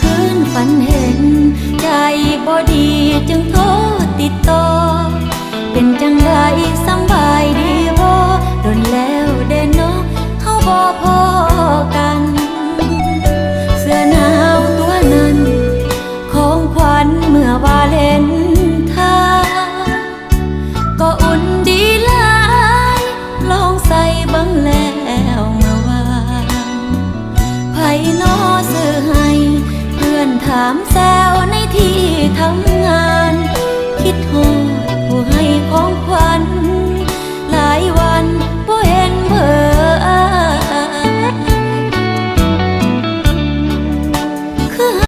คืนฝันเห็นใจบ่ดีจึงโทรติดต่อเป็นจังใดสำบายดีบ่โดนแล้วเด้เนาะเฮาบ่พอกันเสื้อหนาวตัวนั้นของขวัญเมื่อวาเลนไทน์ก็อุ่นดีหลายลองใส่บังแล้วเมื่อวานไผน้อซื้อให้เพื่อนถามแซ่